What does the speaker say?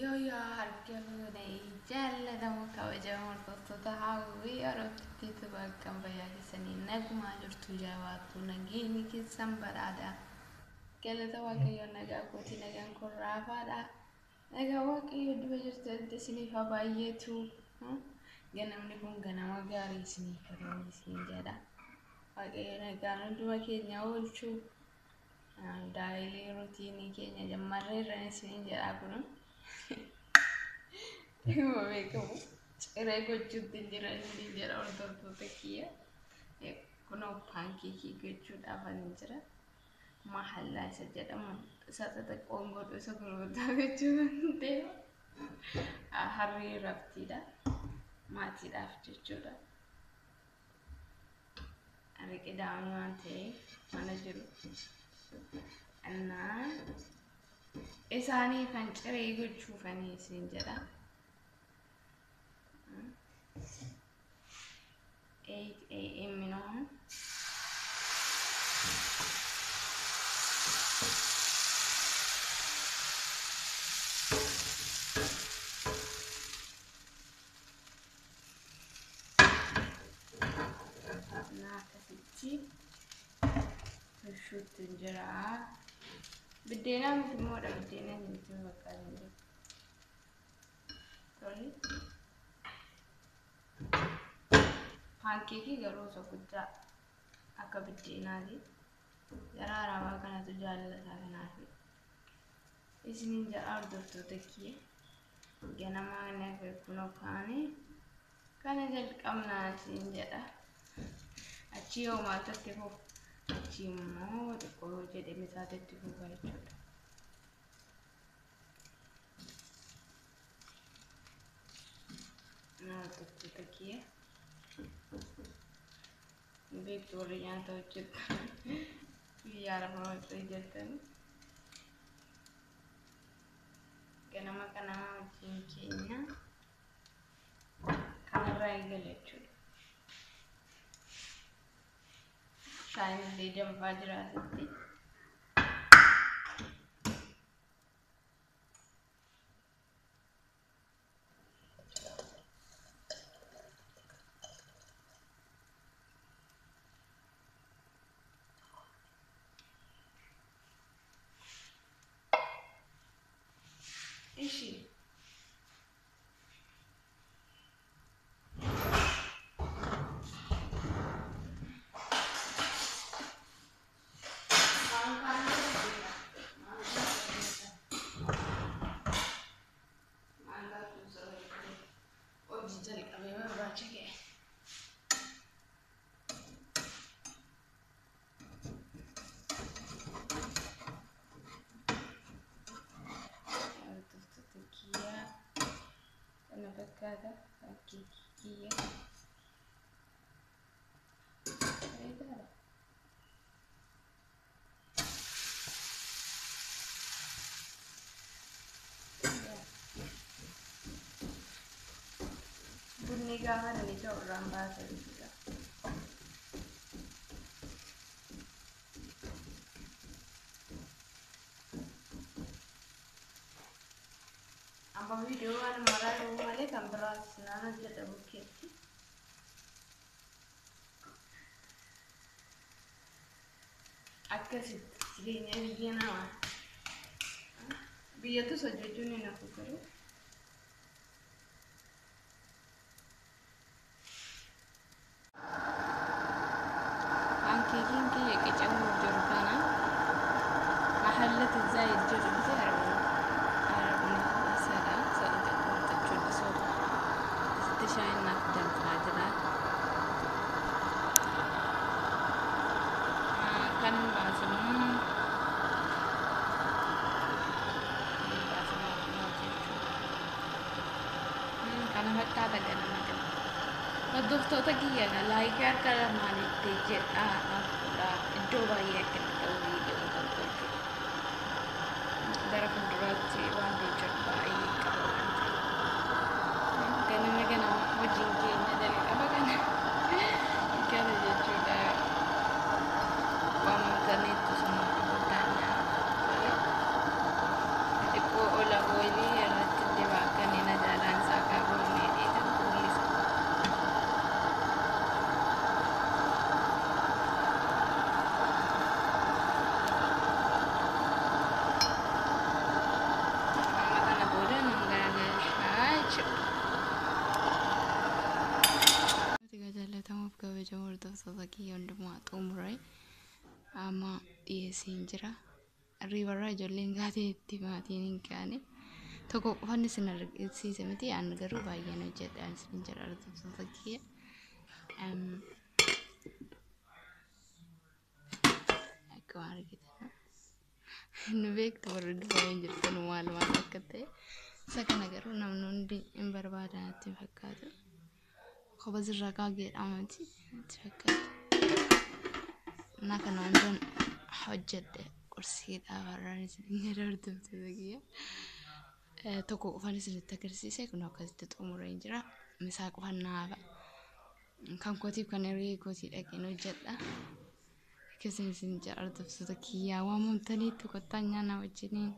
Io harka fuudhee jaallatamu kabajamoo hordoftoota hawwii Oromtiitu bakka bayyaachisanii nagumaa jirtu jabaattu nageenyi keessan badhaadha. Galata Waaqayyoon nagaa kootii nagaan kun raafaadha. Nagaa Waaqayyoo duba jirtu isiniif haa baay'eetu. Ganamni kun ganama gaarii isiniif haa ta'u isin jedha. Waaqayyo nagaan hunduma keenya oolchu. Daa'imni rutiinii keenya jammarreerra isiniin jedha kun. Ima beekamu ciree gochuutti jiranii jira hordoftoota kiyya. Kunoo paankeekii gochuudhaaf ani jira. Mahallaa isa jedhamu isa xixiqqoon godhu isa gurguddaa gochuu kan ta'e harree raftiidha. Maatiidhaaf jechuudha. Araqi daa'imni waan ta'eef mana jiru. Annaa isaanii kan ciree gochuuf ani isin jedha. 8 a.m. minimum. Shoot injera. Bedena mungkin mau ada bedena ni tu bakal ni. Sorry. Pancake garuu isa guddaa akka biddeenaati. Jaraa rabaa kanatu jaalata kanaafi. Isiniin jedhaa hordoftoota kiyya. Ganamaa kana kunoo kaane kana jalqabnaa isin jedha. Achi yoo maaltu fuuf achi immoo xiqqoo jedhame isaatti fuufaa jechuudha. Hordoftoota kiyya. Beektu nyaata hojjetan guyyaa lafa wajjin hojjetan ganama kana wajjin keenya kanarraa eegale jechuudha. Shaayiin illee danfaa jiraatutti ishi kada pancake ya. Bunni gaafa namicha irraan baasa jechuudha. Amma video waan maraa yoo malee kan biraas naan jedhamu keetti. Akkasitti jireenya biyya namaa. Biyyattu hojjechuun ni nafu garuu. Paankeekiin kiyya qicamuu jiru kana mahallatti zaayit jiru biti argamu. Shine nak danfaa jira. Kan baasamu kana fakkaata ganama kana. Hordoftoota kiyya laayikii harka lamaanitti jedhaa iddoo baay'ee akka ta'u viidiyoo tokkotti. Gara fuulduraatti waan deebi'u baay'ee qaba waan ta'eef. Ganama wajjin keenya jalqaba kana gara jechuudha. Waan murtaneetu sana gurguddaan xiqqoo ola ooyilii irratti sinjira ribarra ijoolleen gaateetti maatiin hin kaane tokko qofaan isin argisiise miti aan garuu baay'een hojjedhaan sinjira argisiisa kiyya akka argitan nu beektu warri dubbaan jirtan maal akka ta'e isa kana garuu namni hundi hin barbaadan itti fakkaatu kopha irraa kaagedhaamati itti fakkaatu na kana wantoon hojjedhe qorsiidhaa warraan isin jedhamtu kiyya tokko qofaan isinitti agarsiise kun akkasitti xumureen jira misaa qofaan naaba kan kootiif kan hiriyee kootii dhaqeen hojjedha akkasiin isin jedhamtu kiyyaa waamamtaniitti kottaa nyaana wajjiniin